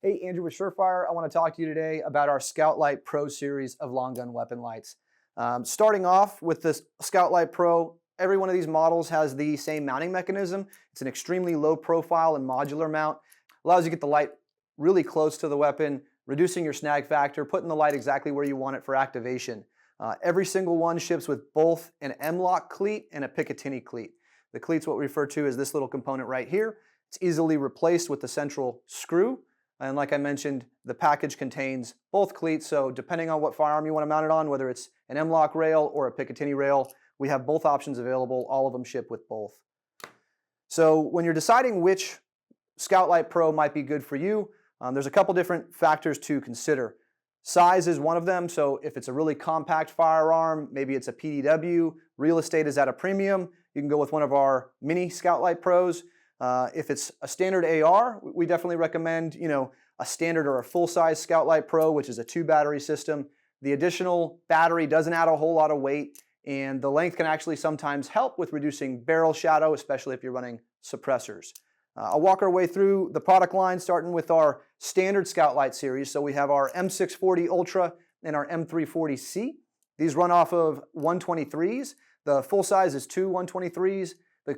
Hey, Andrew with SureFire. I want to talk to you today about our Scout Light Pro series of long gun weapon lights. Starting off with this Scout Light Pro, every one of these models has the same mounting mechanism. It's an extremely low profile and modular mount. Allows you to get the light really close to the weapon, reducing your snag factor, putting the light exactly where you want it for activation. Every single one ships with both an M-lock cleat and a Picatinny cleat. The cleat's what we refer to as this little component right here. It's easily replaced with the central screw. And like I mentioned, the package contains both cleats, so depending on what firearm you want to mount it on, whether it's an M-lock rail or a Picatinny rail, we have both options available. All of them ship with both. So when you're deciding which Scout Light Pro might be good for you, there's a couple different factors to consider. Size is one of them, so if it's a really compact firearm, maybe it's a PDW, real estate is at a premium, you can go with one of our mini Scout Light Pros. If it's a standard AR, we definitely recommend, a standard or a full-size Scout Light Pro, which is a 2-battery system. The additional battery doesn't add a whole lot of weight, and the length can actually sometimes help with reducing barrel shadow, especially if you're running suppressors. I'll walk our way through the product line, starting with our standard Scout Light series. So we have our M640 Ultra and our M340C. These run off of 123s. The full size is two 123s.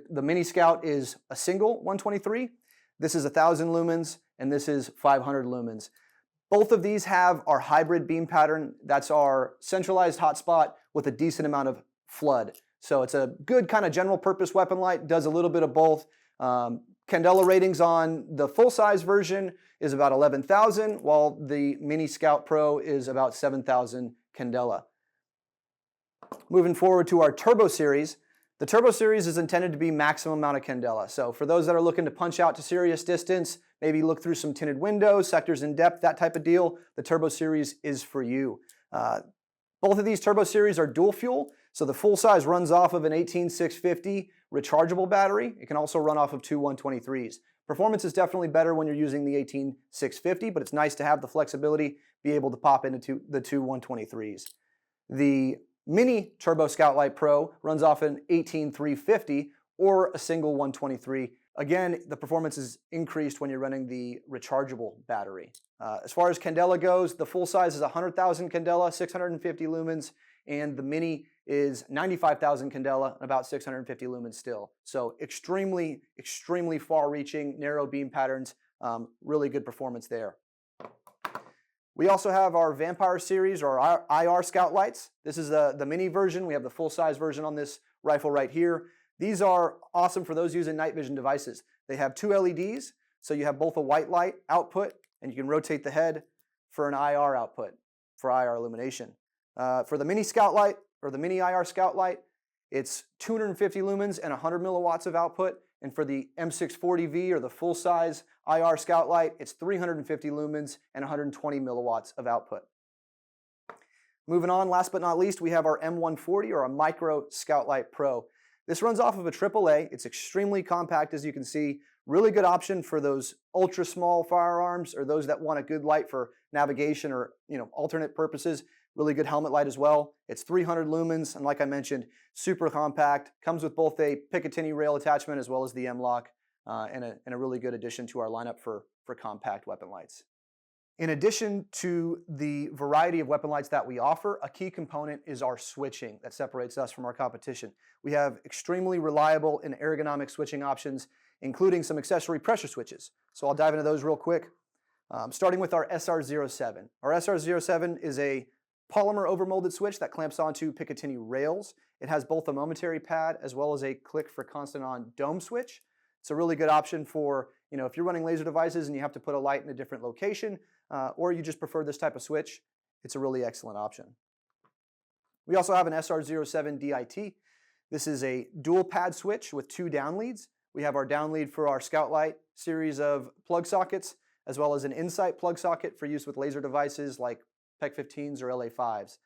The Mini Scout is a single 123. This is 1,000 lumens, and this is 500 lumens. Both of these have our hybrid beam pattern. That's our centralized hotspot with a decent amount of flood. So it's a good kind of general purpose weapon light, does a little bit of both. Candela ratings on the full-size version is about 11,000, while the Mini Scout Pro is about 7,000 candela. Moving forward to our Turbo Series, the Turbo Series is intended to be maximum amount of candela. So for those that are looking to punch out to serious distance, maybe look through some tinted windows, sectors in depth, that type of deal, the Turbo Series is for you. Both of these Turbo Series are dual fuel, so the full size runs off of an 18650 rechargeable battery. It can also run off of two 123s. Performance is definitely better when you're using the 18650, but it's nice to have the flexibility, be able to pop into the two 123s. The Mini Turbo Scout Light Pro runs off an 18350 or a single 123. Again, the performance is increased when you're running the rechargeable battery. As far as candela goes, the full size is 100,000 candela, 650 lumens, and the Mini is 95,000 candela, about 650 lumens still. So extremely, extremely far-reaching, narrow beam patterns, really good performance there. We also have our Vampire series or our IR Scout Lights. This is the mini version. We have the full-size version on this rifle right here. These are awesome for those using night vision devices. They have two LEDs, so you have both a white light output, and you can rotate the head for an IR output, for IR illumination. For the Mini Scout Light, or the Mini IR Scout Light, it's 250 lumens and 100 milliwatts of output. And for the M640V, or the full-size IR Scout Light, it's 350 lumens and 120 milliwatts of output. Moving on, last but not least, we have our M140, or a Micro Scout Light Pro. This runs off of a AAA. It's extremely compact, as you can see. Really good option for those ultra small firearms, or those that want a good light for navigation or alternate purposes. Really good helmet light as well. It's 300 lumens, and like I mentioned, super compact. Comes with both a Picatinny rail attachment as well as the M-lock, and a really good addition to our lineup for compact weapon lights. In addition to the variety of weapon lights that we offer, a key component is our switching that separates us from our competition. We have extremely reliable and ergonomic switching options, including some accessory pressure switches. So I'll dive into those real quick. Starting with our SR07. Our SR07 is a polymer overmolded switch that clamps onto Picatinny rails. It has both a momentary pad as well as a click for constant on dome switch. It's a really good option for, if you're running laser devices and you have to put a light in a different location, or you just prefer this type of switch, it's a really excellent option. We also have an SR07 DIT. This is a dual pad switch with two down leads. We have our down lead for our Scout Light series of plug sockets, as well as an Insight plug socket for use with laser devices like PEC 15s or LA5s.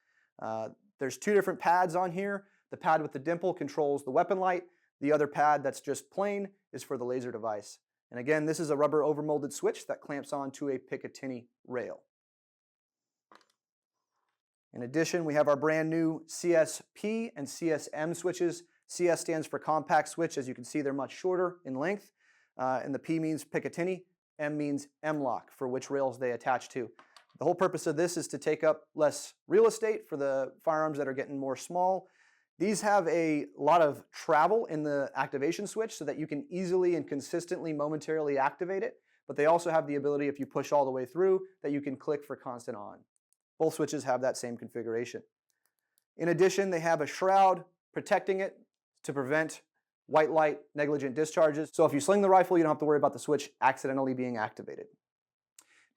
There's two different pads on here. The pad with the dimple controls the weapon light. The other pad that's just plain is for the laser device. And again, this is a rubber overmolded switch that clamps onto a Picatinny rail. In addition, we have our brand new CSP and CSM switches. CS stands for compact switch. As you can see, they're much shorter in length. And the P means Picatinny. M means M-lock, for which rails they attach to. The whole purpose of this is to take up less real estate for the firearms that are getting more small. These have a lot of travel in the activation switch so that you can easily and consistently momentarily activate it, but they also have the ability, if you push all the way through, that you can click for constant on. Both switches have that same configuration. In addition, they have a shroud protecting it to prevent white light negligent discharges. So if you sling the rifle, you don't have to worry about the switch accidentally being activated.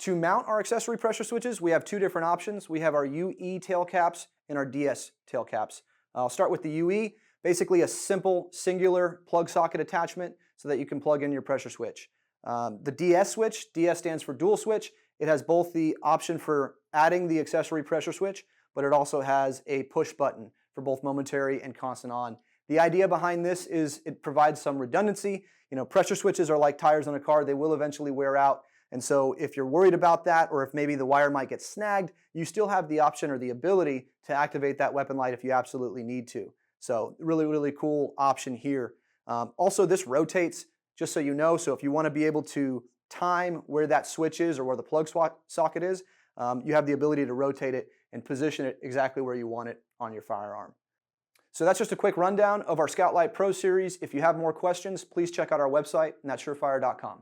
To mount our accessory pressure switches, we have two different options. We have our UE tail caps and our DS tail caps. I'll start with the UE, basically a simple singular plug socket attachment so that you can plug in your pressure switch. The DS switch, DS stands for dual switch. It has both the option for adding the accessory pressure switch, but it also has a push button for both momentary and constant on. The idea behind this is it provides some redundancy. You know, pressure switches are like tires on a car. They will eventually wear out. And so if you're worried about that, or if maybe the wire might get snagged, you still have the option or the ability to activate that weapon light if you absolutely need to. So really, really cool option here. Also, this rotates, just so you know. So if you want to be able to time where that switch is or where the plug socket is, you have the ability to rotate it and position it exactly where you want it on your firearm. So that's just a quick rundown of our Scout Light Pro series. If you have more questions, please check out our website, and that's surefire.com.